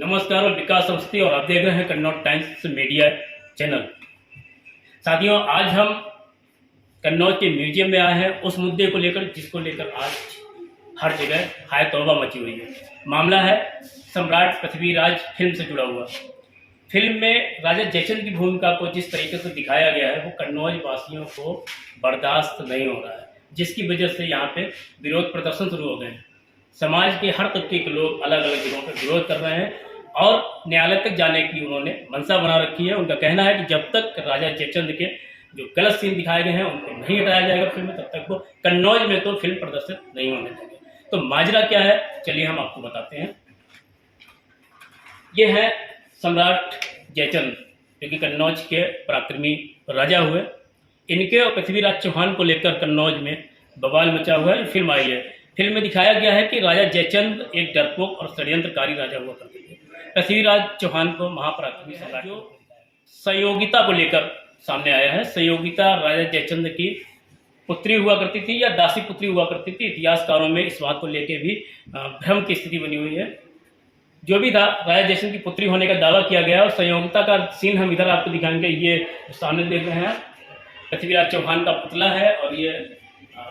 नमस्कार और विकास अवस्थी और आप देख रहे हैं कन्नौज टाइम्स मीडिया चैनल। साथियों, आज हम कन्नौज के म्यूजियम में आए हैं उस मुद्दे को लेकर जिसको लेकर आज हर जगह हाय तौबा मची हुई है। मामला है सम्राट पृथ्वीराज फिल्म से जुड़ा हुआ। फिल्म में राजा जयचंद की भूमिका को जिस तरीके से दिखाया गया है वो कन्नौज वासियों को बर्दाश्त नहीं हो रहा है, जिसकी वजह से यहाँ पे विरोध प्रदर्शन शुरू हो गए हैं। समाज के हर तबके के लोग अलग अलग जगहों पर विरोध कर रहे हैं और न्यायालय तक जाने की उन्होंने मंशा बना रखी है। उनका कहना है कि जब तक राजा जयचंद के जो गलत सीन दिखाए गए हैं उनको नहीं हटाया जाएगा फिल्म में, तब तक वो कन्नौज में तो फिल्म प्रदर्शित नहीं होने देंगे। तो माजरा क्या है, चलिए हम आपको बताते हैं। ये है सम्राट जयचंद, जो कि कन्नौज के पराक्रमी राजा हुए। इनके और पृथ्वीराज चौहान को लेकर कन्नौज में बवाल मचा हुआ है। फिल्म आई है। फिल्म में दिखाया गया है कि राजा जयचंद एक डरपोक और षड्यंत्रकारी राजा हुआ करते थे। पृथ्वीराज चौहान को महापराक्रमी सम्राट जो संयोगिता को लेकर सामने आया है। संयोगिता राजा जयचंद की पुत्री हुआ करती थी या दासी पुत्री हुआ करती थी। इतिहासकारों में इस बात को लेकर भी भ्रम की स्थिति बनी हुई है। जो भी था, राजा जयचंद की पुत्री होने का दावा किया गया और संयोगिता का सीन हम इधर आपको दिखाएंगे। ये सामने देख रहे हैं, पृथ्वीराज चौहान का पुतला है और ये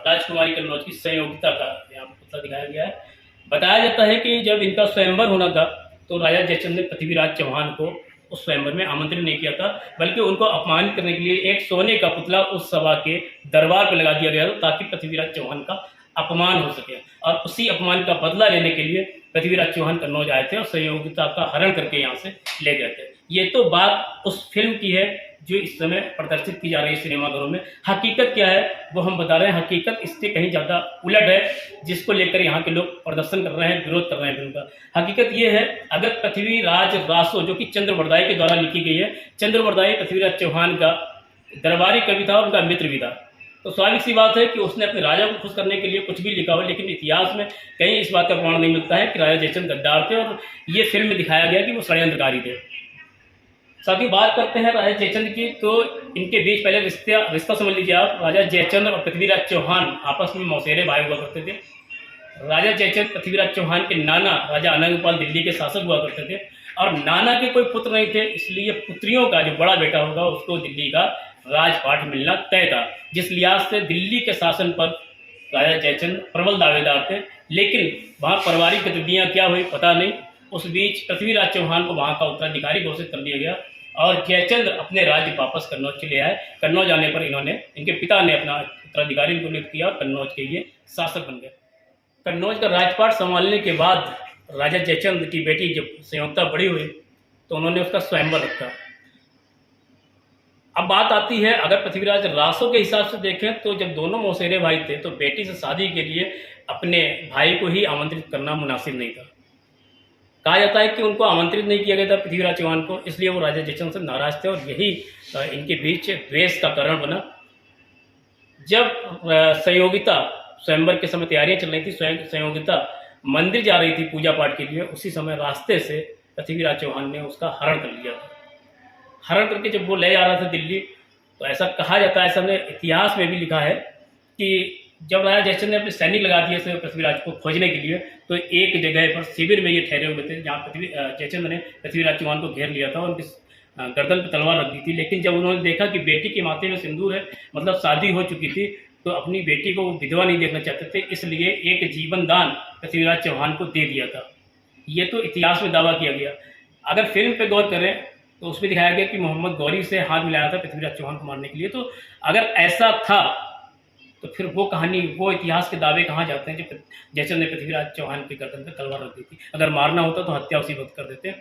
राजकुमारी कन्नौज की संयोगिता का यहाँ पुतला दिखाया गया है। बताया जाता है कि जब इनका स्वयंवर होना था तो राजा जयचंद ने पृथ्वीराज चौहान को उस स्वयंवर में आमंत्रित नहीं किया था, बल्कि उनको अपमानित करने के लिए एक सोने का पुतला उस सभा के दरबार पर लगा दिया गया था ताकि पृथ्वीराज चौहान का अपमान हो सके। और उसी अपमान का बदला लेने के लिए पृथ्वीराज चौहान कन्नौज आए थे और संयोगिता का हरण करके यहाँ से ले गए थे। ये तो बात उस फिल्म की है जो इस समय प्रदर्शित की जा रही है सिनेमाघरों में। हकीकत क्या है वो हम बता रहे हैं। हकीकत इससे कहीं ज़्यादा उलट है, जिसको लेकर यहाँ के लोग प्रदर्शन कर रहे हैं, विरोध कर रहे हैं फिल्म का। हकीकत ये है, अगर पृथ्वीराज रासो, जो कि चंद्रवरदाई के द्वारा लिखी गई है, चंद्रवरदाई पृथ्वीराज चौहान का दरबारी कवि था और उनका मित्र भी था, तो स्वाभाविक सी बात है कि उसने अपने राजा को खुश करने के लिए कुछ भी लिखा हो। लेकिन इतिहास में कहीं इस बात का प्रमाण नहीं मिलता है कि राजा जयचंद गद्दार थे और ये फिल्म में दिखाया गया कि वो षड्यंत्रकारी थे। साथ ही बात करते हैं राजा जयचंद की, तो इनके बीच पहले रिश्ता समझ लीजिए आप। राजा जयचंद और पृथ्वीराज चौहान आपस में मौसेरे भाई हुआ करते थे। राजा जयचंद पृथ्वीराज चौहान के नाना राजा आनंदपाल दिल्ली के शासक हुआ करते थे और नाना के कोई पुत्र नहीं थे, इसलिए पुत्रियों का जो बड़ा बेटा होगा उसको दिल्ली का राजपाट मिलना तय था। जिस लिहाज से दिल्ली के शासन पर राजा जयचंद प्रबल दावेदार थे, लेकिन वहाँ पारिवारिक गतिविधियाँ क्या हुई पता नहीं। उस बीच पृथ्वीराज चौहान को वहाँ का उत्तराधिकारी घोषित कर दिया गया और जयचंद अपने राज्य वापस कन्नौज चले आए। कन्नौज आने पर इनके पिता ने अपना उत्तराधिकारी को नियुक्त किया और कन्नौज के ये शासक बन गए। कन्नौज का राजपाट संभालने के बाद राजा जयचंद की बेटी जब संयोगिता बड़ी हुई तो उन्होंने उसका स्वयंवर रखा। अब बात आती है, अगर पृथ्वीराज रासो के हिसाब से देखें तो जब दोनों मौसेरे भाई थे तो बेटी से शादी के लिए अपने भाई को ही आमंत्रित करना मुनासिब नहीं था। कहा जाता है कि उनको आमंत्रित नहीं किया गया था पृथ्वीराज चौहान को, इसलिए वो राजा जयचंद से नाराज थे और यही इनके बीच द्वेष का कारण बना। जब संयोगिता स्वयंवर के समय तैयारियां चल रही थी, संयोगिता मंदिर जा रही थी पूजा पाठ के लिए, उसी समय रास्ते से पृथ्वीराज चौहान ने उसका हरण कर लिया था। हरण करके जब वो ले जा रहा था दिल्ली, तो ऐसा कहा जाता है, ऐसा हमने इतिहास में भी लिखा है कि जब राजा जयचंद ने अपने सैनिक लगा दिए थे पृथ्वीराज को खोजने के लिए, तो एक जगह पर शिविर में ये ठहरे हुए थे जहाँ जयचंद ने पृथ्वीराज चौहान को घेर लिया था और उनकी गर्दन पर तलवार रख दी थी। लेकिन जब उन्होंने देखा कि बेटी के माथे में सिंदूर है, मतलब शादी हो चुकी थी, तो अपनी बेटी को विधवा नहीं देखना चाहते थे, इसलिए एक जीवन दान पृथ्वीराज चौहान को दे दिया था। ये तो इतिहास में दावा किया गया। अगर फिल्म पर गौर करें तो उसमें दिखाया गया कि मोहम्मद गौरी से हाथ मिलाया था पृथ्वीराज चौहान को मारने के लिए। तो अगर ऐसा था तो फिर वो कहानी, वो इतिहास के दावे कहाँ जाते हैं जब जयचंद ने पृथ्वीराज चौहान की गर्दन पर तलवार रख दी थी। अगर मारना होता तो हत्या उसी वक्त कर देते।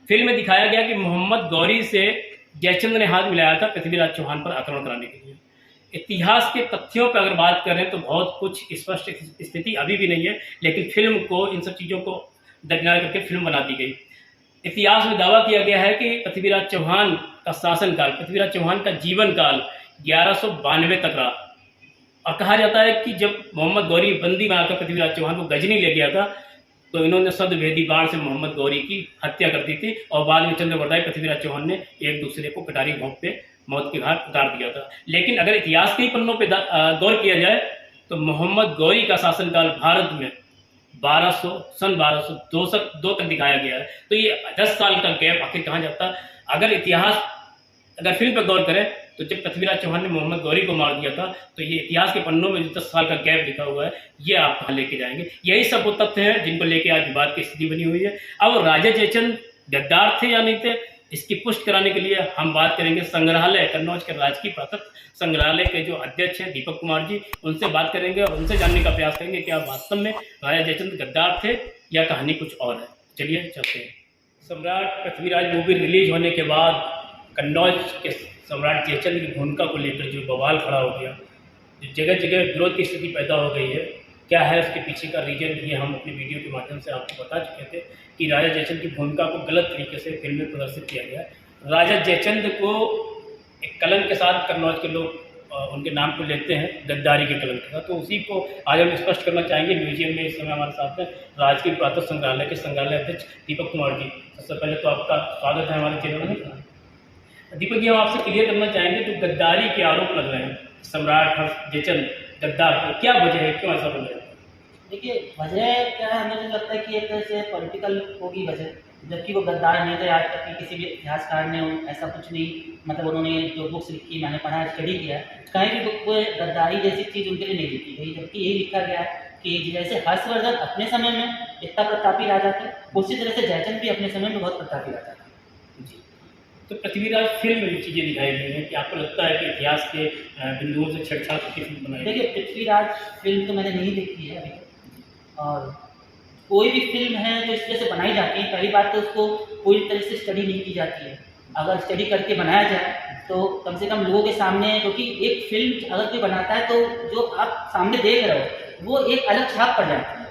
फिल्म में दिखाया गया कि मोहम्मद गौरी से जयचंद ने हाथ मिलाया था पृथ्वीराज चौहान पर आक्रमण कराने के लिए। इतिहास के तथ्यों पर अगर बात करें तो बहुत कुछ स्पष्ट स्थिति अभी भी नहीं है, लेकिन फिल्म को इन सब चीज़ों को दरकिनार करके फिल्म बना दी गई। इतिहास में दावा किया गया है कि पृथ्वीराज चौहान का शासनकाल, पृथ्वीराज चौहान का जीवन काल 1192 तक रहा। और कहा जाता है कि जब मोहम्मद गौरी बंदी बनाकर पृथ्वीराज चौहान को गजनी ले गया था तो इन्होंने सदभेदी बाण से मोहम्मद गौरी की हत्या कर दी थी और बाद में चंद्रवरदाई पृथ्वीराज चौहान ने एक दूसरे को कटारी भोंक पे मौत के घाट उतार दिया था। लेकिन अगर इतिहास के ही पन्नों पर गौर किया जाए तो मोहम्मद गौरी का शासनकाल भारत में सन 1202 तक दिखाया गया है। तो ये 10 साल का गैप आखिर कहाँ जाता? अगर फिल्म पर गौर करें तो जब पृथ्वीराज चौहान ने मोहम्मद गौरी को मार दिया था, तो ये इतिहास के पन्नों में जो 10 साल का गैप लिखा हुआ है, ये आप कहाँ लेके जाएंगे? यही सब वो तथ्य हैं जिनको लेके आज विवाद की स्थिति बनी हुई है। अब राजा जयचंद गद्दार थे या नहीं थे, इसकी पुष्टि कराने के लिए हम बात करेंगे संग्रहालय, कन्नौज के राजकीय पुरातत्व संग्रहालय के जो अध्यक्ष हैं दीपक कुमार जी, उनसे बात करेंगे और उनसे जानने का प्रयास करेंगे क्या वास्तव में राजा जयचंद गद्दार थे या कहानी कुछ और है। चलिए चलते हैं। सम्राट पृथ्वीराज मूवी रिलीज होने के बाद कन्नौज के सम्राट जयचंद की भूमिका को लेकर जो बवाल खड़ा हो गया, जो जगह जगह विरोध की स्थिति पैदा हो गई है, क्या है उसके पीछे का रीजन, ये हम अपने वीडियो के माध्यम से आपको बता चुके थे कि राजा जयचंद की भूमिका को गलत तरीके से फिल्म में प्रदर्शित किया गया है। राजा जयचंद को एक कलंक के साथ कन्नौज के लोग उनके नाम को लेते हैं, गद्दारी के कलंक के साथ। तो उसी को आज हम स्पष्ट करना चाहेंगे। म्यूजियम में इस समय हमारे साथ हैं राजकीय पुरातत्व संग्रहालय के संग्रहालय अध्यक्ष दीपक कुमार जी। सबसे पहले तो आपका स्वागत है हमारे चैनल में। दीपक जी, हम आपसे क्लियर करना चाहेंगे जो गद्दारी के आरोप लग रहे हैं सम्राट जयचंद गद्दार को, क्या वजह है, क्यों ऐसा बन रहा है? देखिए, वजह क्या है, हमें तो लगता है कि एक तरह से पॉलिटिकल होगी वजह, जबकि वो गद्दार नहीं थे। आज तक की किसी भी इतिहासकार ने ऐसा कुछ नहीं, मतलब उन्होंने जो बुक्स लिखी, मैंने पढ़ा, स्टडी किया, कहीं भी बुक को गद्दारी जैसी चीज़ उनके लिए नहीं लिखी गई। जबकि यही लिखा गया है कि जैसे हर्षवर्धन अपने समय में इतना प्रतापी राजा थे, उसी तरह से जयचंद भी अपने समय में बहुत प्रतापी राजा थे। तो पृथ्वीराज फिल्म में जो चीज़ें दिखाई गई हैं, कि आपको लगता है कि इतिहास के बिंदुओं से छेड़छाड़ करके फिल्म बनाई? देखिए, पृथ्वीराज फिल्म तो मैंने नहीं देखी है अभी, और कोई भी फिल्म है जो इस तरह से बनाई जाती है, पहली बात तो उसको पूरी तरह से स्टडी नहीं की जाती है। अगर स्टडी करके बनाया जाए तो कम से कम लोगों के सामने, क्योंकि एक फिल्म अगर कोई बनाता है तो जो आप सामने देख रहे हो वो एक अलग छाप पड़ जाती है।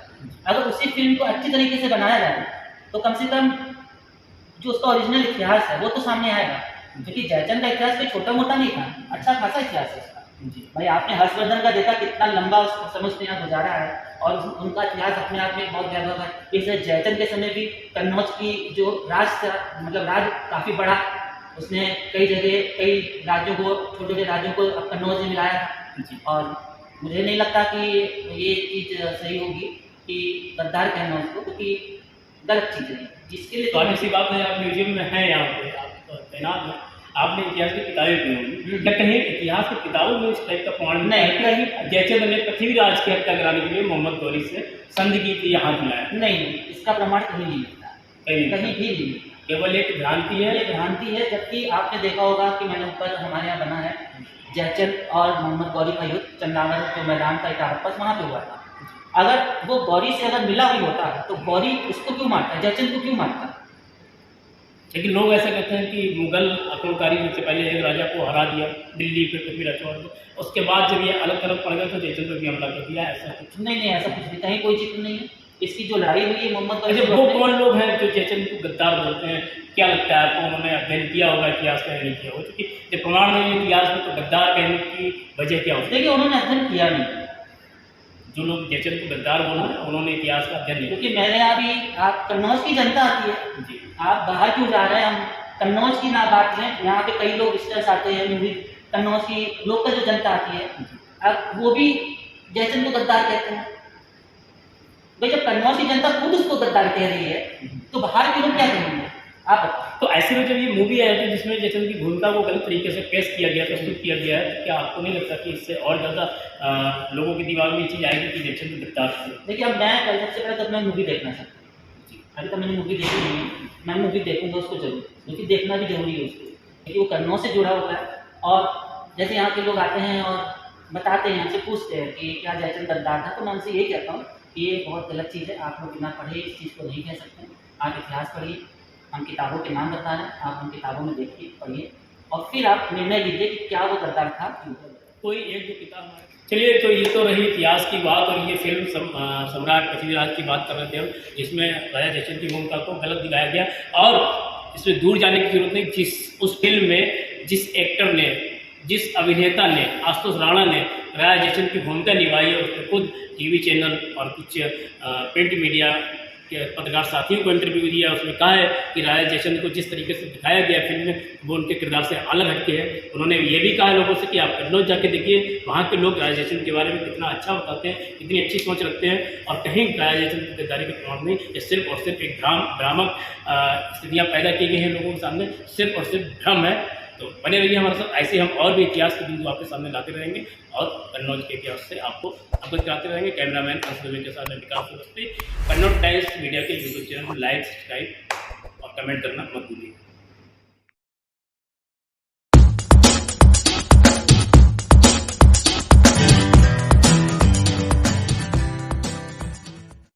अगर उसी फिल्म को अच्छी तरीके से बनाया जाए तो कम से कम जो उसका ओरिजिनल इतिहास है वो तो सामने आएगा। क्योंकि जयचंद का इतिहास कोई छोटा मोटा नहीं था, अच्छा खासा इतिहास है उसका। भाई, आपने हर्षवर्धन का देखा, कितना लंबा उस समय उसने यहाँ गुजारा है, और उनका इतिहास अपने आप में बहुत वैभव है। इसलिए जयचंद के समय भी कन्नौज की जो राज था, मतलब राज काफ़ी बड़ा, उसने कई जगह कई राज्यों को, छोटे छोटे राज्यों को कन्नौज में मिलाया था। और मुझे नहीं लगता कि ये चीज़ सही होगी कि गद्दार कहना उसको, क्योंकि गलत चीज़ है जिसके लिए। तो ऐसी बात है, आप म्यूजियम में हैं, यहाँ पे आप तैनात हैं, आपने इतिहास की किताबें पढ़ी होंगी, क्या कहीं इतिहास की किताबों में इस टाइप का प्रमाण नहीं, कहीं जयचंद ने पृथ्वीराज की हत्या कराने के लिए मोहम्मद गौरी से संधि की थी, हाथ मिलाया? नहीं, इसका प्रमाण कहीं नहीं मिलता, कहीं भी नहीं। केवल एक भ्रांति है, ये भ्रांति है। जबकि आपने देखा होगा कि मैंने ऊपर हमारे यहाँ बना है जयचंद और मोहम्मद गौरी का युद्ध, चंदावर जो मैदान का इटारपस, वहाँ पे हुआ था। अगर वो गौरी से अगर मिला भी होता तो गौरी उसको क्यों मारता, जयचंद को क्यों मारता? लेकिन लोग ऐसा कहते हैं कि मुगल आक्रमणकारी से पहले एक राजा को हरा दिया दिल्ली पे पृथ्वीराज चौहान को, उसके बाद जब ये अलग थलग पड़ गए तो जयचंद पर भी हमला कर दिया, ऐसा कुछ? नहीं, ऐसा कुछ नहीं, कहीं कोई जिक्र नहीं है। इसकी जो लड़ाई हुई है मोहम्मद गौरी, वो कौन लोग हैं जो जयचंद को गद्दार बोलते हैं? क्या लगता है आपको, उन्होंने अध्ययन किया होगा इतिहास का या नहीं किया होगा? क्योंकि जब प्रमाण नहीं है इतिहास में, तो गद्दार कहने की वजह क्या होती है? देखिए, उन्होंने अध्ययन किया नहीं। जो लोग जयचंद को गद्दार बोल रहे हैं उन्होंने इतिहास का अध्ययन नहीं किया। क्योंकि मेरे यहाँ भी आप कन्नौज की जनता आती है जी, आप बाहर क्यों जा रहे हैं? हम कन्नौज की ना बात करें, यहाँ पे कई लोग विजिटर्स आते हैं, मूवी कन्नौज की लोकल जो जनता आती है, अब वो भी जयचंद को गद्दार कहते हैं। भाई, जब कन्नौज की जनता खुद उसको गद्दार कह रही है तो बाहर के लोग क्या कहेंगे? आप बताओ। तो ऐसे में जब ये मूवी आई थी जिसमें जयचंद की भूमिका को गलत तरीके से पेश किया गया, प्रस्तुत किया गया है, तो क्या आपको नहीं लगता कि इससे और ज़्यादा लोगों के दिमाग में ये चीज़ आएगी कि जयचंद गद्दार थे? देखिए, अब मैं सबसे पहले तो मैं मूवी देखना चाहता हूँ। अभी तो मैंने मूवी देखी नहीं है, मैं मूवी देखूंगा उसको जरूर, क्योंकि देखना भी जरूरी है उसको, क्योंकि वो कन्नौज से जुड़ा हुआ है। और जैसे यहाँ के लोग आते हैं और बताते हैं, हमसे पूछते हैं कि क्या जयचंद गद्दार था, तो मैं उनसे यही कहता हूँ कि ये बहुत गलत चीज़ है। आप लोग बिना पढ़े इस चीज़ को नहीं कह सकते। आप इतिहास पढ़िए, हम किताबों के नाम बता रहे हैं, आप उन किताबों में देखिए, पढ़िए, और फिर आप निर्णय लीजिए कि क्या वो गद्दार था, क्यों। कोई एक दो किताब। चलिए, तो ये तो रही इतिहास की बात, और ये फिल्म सम्राट पृथ्वीराज की बात कर रहे थे हम, जिसमें राजा जयचंद की भूमिका को गलत दिखाया गया। और इसमें दूर जाने की जरूरत नहीं, उस फिल्म में जिस एक्टर ने, जिस अभिनेता ने, आशुतोष राणा ने राजा जयचंद की भूमिका निभाई है, उसने खुद टीवी चैनल और कुछ प्रिंट मीडिया के पत्रकार साथियों को इंटरव्यू दिया, उसमें कहा है कि राजा जयचंद्र को जिस तरीके से दिखाया गया फिल्म में वो उनके किरदार से अलग हटके है। उन्होंने ये भी कहा लोगों से कि आप कन्नौज जाके देखिए, वहाँ के लोग राजा जयचंद्र के बारे में कितना अच्छा बताते हैं, कितनी अच्छी सोच रखते हैं, और कहीं राजा जयचंद्र की गद्दारी के प्रमाण नहीं, ये सिर्फ और सिर्फ एक भ्रामक स्थितियाँ पैदा की गई हैं लोगों के सामने, सिर्फ और सिर्फ भ्रम है। तो बने रहिए हमारे साथ, ऐसे हम और भी इतिहास के बिंदु आपके सामने लाते रहेंगे और कन्नौज के इतिहास से आपको अवगत कराते रहेंगे। कैमरामैन अंशुदेव के साथ विकास अवस्थी। कन्नौज टाइम्स मीडिया के यूट्यूब चैनल को लाइक, सब्सक्राइब और कमेंट करना मत भूलिए।